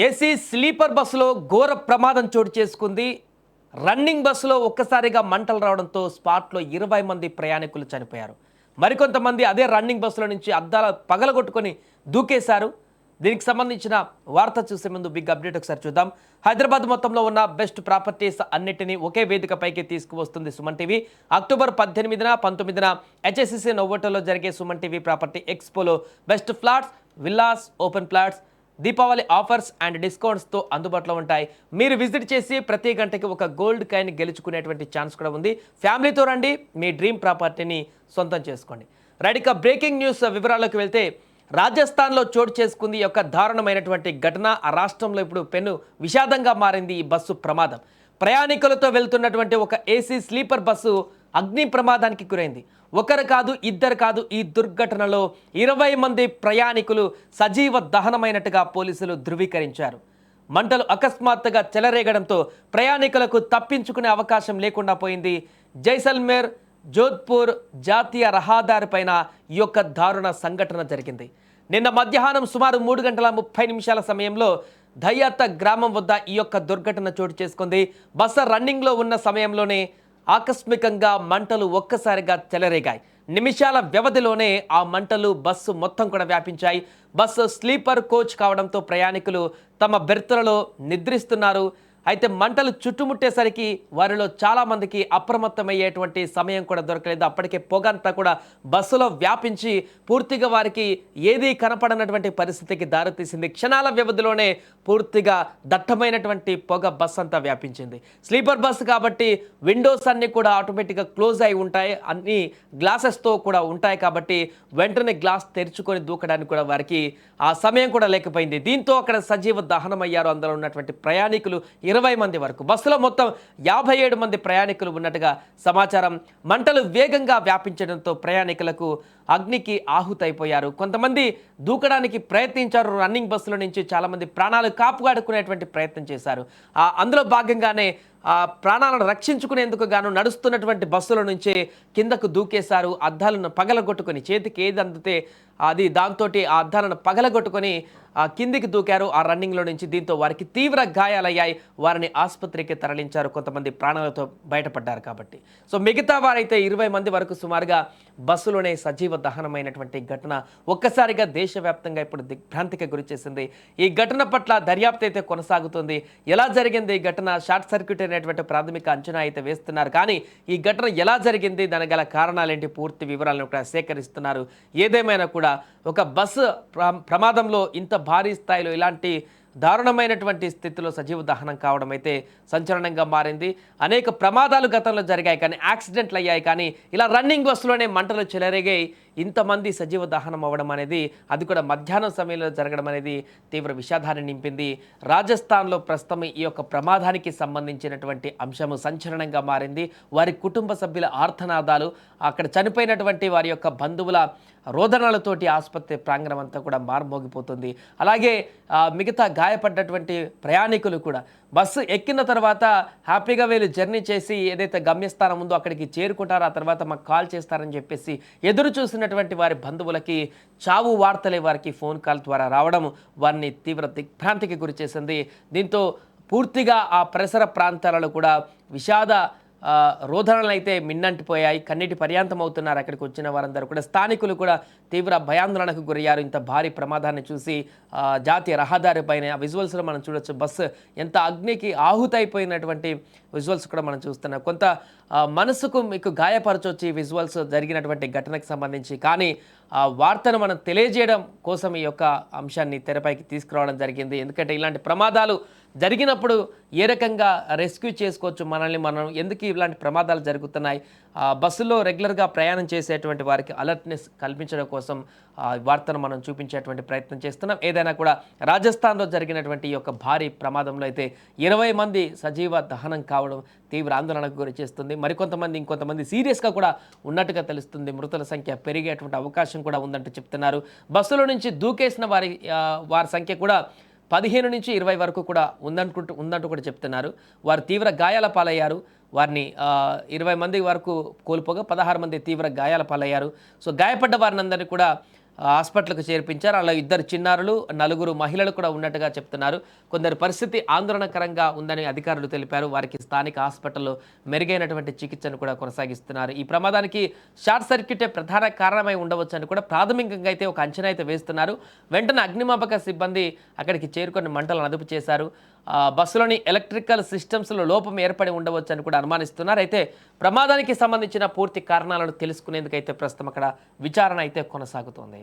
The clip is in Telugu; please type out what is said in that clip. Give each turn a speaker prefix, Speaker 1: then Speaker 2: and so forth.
Speaker 1: ఏసీ స్లీపర్ బస్సులో ఘోర ప్రమాదం చోటు చేసుకుంది. రన్నింగ్ బస్సులో ఒక్కసారిగా మంటలు రావడంతో స్పాట్లో 20 మంది ప్రయాణికులు చనిపోయారు. మరికొంతమంది అదే రన్నింగ్ బస్సులో నుంచి అద్దాల పగలగొట్టుకొని దూకేశారు. దీనికి సంబంధించిన వార్త చూసే ముందు బిగ్ అప్డేట్ ఒకసారి చూద్దాం. హైదరాబాద్ మొత్తంలో ఉన్న బెస్ట్ ప్రాపర్టీస్ అన్నిటినీ ఒకే వేదికపైకి తీసుకువస్తుంది సుమన్ టీవీ. అక్టోబర్ 18న 19న హెచ్ఎస్సిసి నోవోటోలో జరిగే సుమన్ టీవీ ప్రాపర్టీ ఎక్స్పోలో best flats, villas, open flats, Deepavali offers and డిస్కౌంట్స్తో అందుబాటులో ఉంటాయి. మీరు విజిట్ చేసి ప్రతి గంటకి ఒక గోల్డ్ కాయిన్ గెలుచుకునేటువంటి ఛాన్స్ కూడా ఉంది. ఫ్యామిలీతో రండి, మీ డ్రీమ్ ప్రాపర్టీని సొంతం చేసుకోండి. రైట్, ఇక బ్రేకింగ్ న్యూస్ వివరాల్లోకి వెళ్తే రాజస్థాన్లో చోటు చేసుకుంది ఈ యొక్క దారుణమైనటువంటి ఘటన. ఆ రాష్ట్రంలో ఇప్పుడు పెను విషాదంగా మారింది ఈ బస్సు ప్రమాదం. ప్రయాణికులతో వెళ్తున్నటువంటి ఒక ఏసీ స్లీపర్ బస్సు అగ్ని ప్రమాదానికి గురైంది. ఒకరు కాదు, ఇద్దరు కాదు, ఈ దుర్ఘటనలో 20 మంది ప్రయాణికులు సజీవ దహనమైనట్టుగా పోలీసులు ధృవీకరించారు. మంటలు అకస్మాత్తుగా చెలరేగడంతో ప్రయాణికులకు తప్పించుకునే అవకాశం లేకుండా పోయింది. జైసల్మేర్ జోధ్పూర్ జాతీయ రహదారిపైన ఈ యొక్క దారుణ సంఘటన జరిగింది. నిన్న మధ్యాహ్నం సుమారు 3:30 సమయంలో దయ్యాత గ్రామం వద్ద ఈ యొక్క దుర్ఘటన చోటు చేసుకుంది. బస్సు రన్నింగ్లో ఉన్న సమయంలోనే ఆకస్మికంగా మంటలు ఒక్కసారిగా చెలరేగాయి. నిమిషాల వ్యవధిలోనే ఆ మంటలు బస్సు మొత్తం కూడా వ్యాపించాయి. బస్సు స్లీపర్ కోచ్ కావడంతో ప్రయాణికులు తమ బెర్తులలో నిద్రిస్తున్నారు. అయితే మంటలు చుట్టుముట్టేసరికి వారిలో చాలామందికి అప్రమత్తమయ్యేటువంటి సమయం కూడా దొరకలేదు. అప్పటికే పొగ అంతా కూడా బస్సులో వ్యాపించి పూర్తిగా వారికి ఏదీ కనపడనటువంటి పరిస్థితికి దారితీసింది. క్షణాల వ్యవధిలోనే పూర్తిగా దట్టమైనటువంటి పొగ బస్సు అంతా వ్యాపించింది. స్లీపర్ బస్సు కాబట్టి విండోస్ అన్నీ కూడా ఆటోమేటిక్గా క్లోజ్ అయి ఉంటాయి, అన్ని గ్లాసెస్తో కూడా ఉంటాయి కాబట్టి వెంటనే గ్లాస్ తెరుచుకొని దూకడానికి కూడా వారికి ఆ సమయం కూడా లేకపోయింది. దీంతో అక్కడ సజీవ దహనమయ్యారు అందులో ఉన్నటువంటి ప్రయాణికులు 20 మంది వరకు. బస్సులో మొత్తం 57 మంది ప్రయాణికులు ఉన్నట్టుగా సమాచారం. మంటలు వేగంగా వ్యాపించడంతో ప్రయాణికులకు అగ్నికి ఆహుతైపోయారు. కొంతమంది దూకడానికి ప్రయత్నించారు. రన్నింగ్ బస్సుల నుంచి చాలామంది ప్రాణాలు కాపుగాడుకునేటువంటి ప్రయత్నం చేశారు. అందులో భాగంగానే ప్రాణాలను రక్షించుకునేందుకు గాను నడుస్తున్నటువంటి బస్సుల నుంచే కిందకు దూకేశారు. అద్దాలను పగలగొట్టుకొని చేతికి ఏది అందితే అది దాంతో ఆ అద్దాలను పగలగొట్టుకొని కిందికి దూకారు ఆ రన్నింగ్లో నుంచి. దీంతో వారికి తీవ్ర గాయాలయ్యాయి. వారిని ఆసుపత్రికి తరలించారు. కొంతమంది ప్రాణాలతో బయటపడ్డారు కాబట్టి. సో మిగతా వారైతే 20 మంది వరకు సుమారుగా బస్సులోనే సజీవ దహనమైనటువంటి ఘటన ఒక్కసారిగా దేశవ్యాప్తంగా ఇప్పుడు దిగ్భ్రాంతికి గురిచేసింది. ఈ ఘటన పట్ల దర్యాప్తు అయితే కొనసాగుతుంది. ఎలా జరిగింది ఈ ఘటన? షార్ట్ సర్క్యూట్ అనేటువంటి ప్రాథమిక అంచనా అయితే వేస్తున్నారు. కానీ ఈ ఘటన ఎలా జరిగింది, దాని గల కారణాలేంటి, పూర్తి వివరాలను కూడా సేకరిస్తున్నారు. ఏదేమైనా కూడా ఒక బస్సు ప్రమాదంలో ఇంత భారీ స్థాయిలో ఇలాంటి దారుణమైనటువంటి స్థితిలో సజీవ దహనం కావడం అయితే సంచలనంగా మారింది. అనేక ప్రమాదాలు గతంలో జరిగాయి కానీ, యాక్సిడెంట్లు అయ్యాయి కానీ, ఇలా రన్నింగ్ బస్సులోనే మంటలు చెలరేగాయి. ఇంతమంది సజీవ దహనం అవ్వడం అనేది, అది కూడా మధ్యాహ్నం సమయంలో జరగడం అనేది తీవ్ర విషాదాన్ని నింపింది. రాజస్థాన్లో ప్రస్తుతం ఈ యొక్క ప్రమాదానికి సంబంధించినటువంటి అంశము సంచలనంగా మారింది. వారి కుటుంబ సభ్యుల ఆర్తనాదాలు, అక్కడ చనిపోయినటువంటి వారి యొక్క బంధువుల రోదనలతోటి ఆసుపత్రి ప్రాంగణం అంతా కూడా మారుమోగిపోతుంది. అలాగే మిగతా గాయపడ్డటువంటి ప్రయాణికులు కూడా బస్సు ఎక్కిన తర్వాత హ్యాపీగా వీళ్ళు జర్నీ చేసి ఏదైతే గమ్యస్థానం ఉందో అక్కడికి చేరుకుంటారో, ఆ తర్వాత మాకు కాల్ చేస్తారని చెప్పేసి ఎదురు చూసినటువంటి వారి బంధువులకి చావు వార్తలే వారికి ఫోన్ కాల్ ద్వారా రావడం వారిని తీవ్ర దిగ్భ్రాంతికి గురి చేసింది. దీంతో పూర్తిగా ఆ పరిసర ప్రాంతాలలో కూడా విషాద రోదనలు అయితే మిన్నంటిపోయాయి. కన్నీటి పర్యాంతం అవుతున్నారు అక్కడికి వచ్చిన వారందరూ కూడా. స్థానికులు కూడా తీవ్ర భయాందోళనకు గురయ్యారు. ఇంత భారీ ప్రమాదాన్ని చూసి జాతీయ రహదారి పైన విజువల్స్లో మనం చూడొచ్చు. బస్సు ఎంత అగ్నికి ఆహుతైపోయినటువంటి విజువల్స్ కూడా మనం చూస్తున్నాం. కొంత మనసుకు మీకు గాయపరచొచ్చు ఈ విజువల్స్ జరిగినటువంటి ఘటనకు సంబంధించి. కానీ ఆ వార్తను మనం తెలియజేయడం కోసం ఈ యొక్క అంశాన్ని తెరపైకి తీసుకురావడం జరిగింది. ఎందుకంటే ఇలాంటి ప్రమాదాలు జరిగినప్పుడు ఏ రకంగా రెస్క్యూ చేసుకోవచ్చు మనల్ని మనం, ఎందుకు ఇలాంటి ప్రమాదాలు జరుగుతున్నాయి, బస్సులో రెగ్యులర్గా ప్రయాణం చేసేటువంటి వారికి అలర్ట్నెస్ కల్పించడం కోసం వార్తను మనం చూపించేటువంటి ప్రయత్నం చేస్తున్నాం. ఏదైనా కూడా రాజస్థాన్లో జరిగినటువంటి ఈ యొక్క భారీ ప్రమాదంలో అయితే 20 మంది సజీవ దహనం కావడం తీవ్ర ఆందోళనకు గురి చేస్తుంది. ఇంకొంతమంది సీరియస్గా కూడా ఉన్నట్టుగా తెలుస్తుంది. మృతుల సంఖ్య పెరిగేటువంటి అవకాశం కూడా ఉందంటూ చెప్తున్నారు. బస్సులో నుంచి దూకేసిన వారి సంఖ్య కూడా 15 నుంచి 20 వరకు కూడా ఉందంటూ కూడా చెప్తున్నారు. వారు తీవ్ర గాయాల పాలయ్యారు. వారిని 20 మంది వరకు కోల్పోగా 16 మంది తీవ్ర గాయాల పాలయ్యారు. సో గాయపడ్డ వారిని అందరినీ కూడా హాస్పిటల్కు చేర్పించారు. అలా 2 చిన్నారులు, 4 మహిళలు కూడా ఉన్నట్టుగా చెప్తున్నారు. కొందరి పరిస్థితి ఆందోళనకరంగా ఉందని అధికారులు తెలిపారు. వారికి స్థానిక హాస్పిటల్లో మెరుగైనటువంటి చికిత్సను కూడా కొనసాగిస్తున్నారు. ఈ ప్రమాదానికి షార్ట్ సర్క్యూటే ప్రధాన కారణమై ఉండవచ్చని కూడా ప్రాథమికంగా అయితే ఒక అంచనా అయితే వేస్తున్నారు. వెంటనే అగ్నిమాపక సిబ్బంది అక్కడికి చేరుకొని మంటలను అదుపు చేశారు. బస్సులోని ఎలక్ట్రికల్ సిస్టమ్స్లో లోపం ఏర్పడి ఉండవచ్చని కూడా అనుమానిస్తున్నారు. అయితే ప్రమాదానికి సంబంధించిన పూర్తి కారణాలను తెలుసుకునేందుకైతే ప్రస్తుతం అక్కడ విచారణ అయితే కొనసాగుతోంది.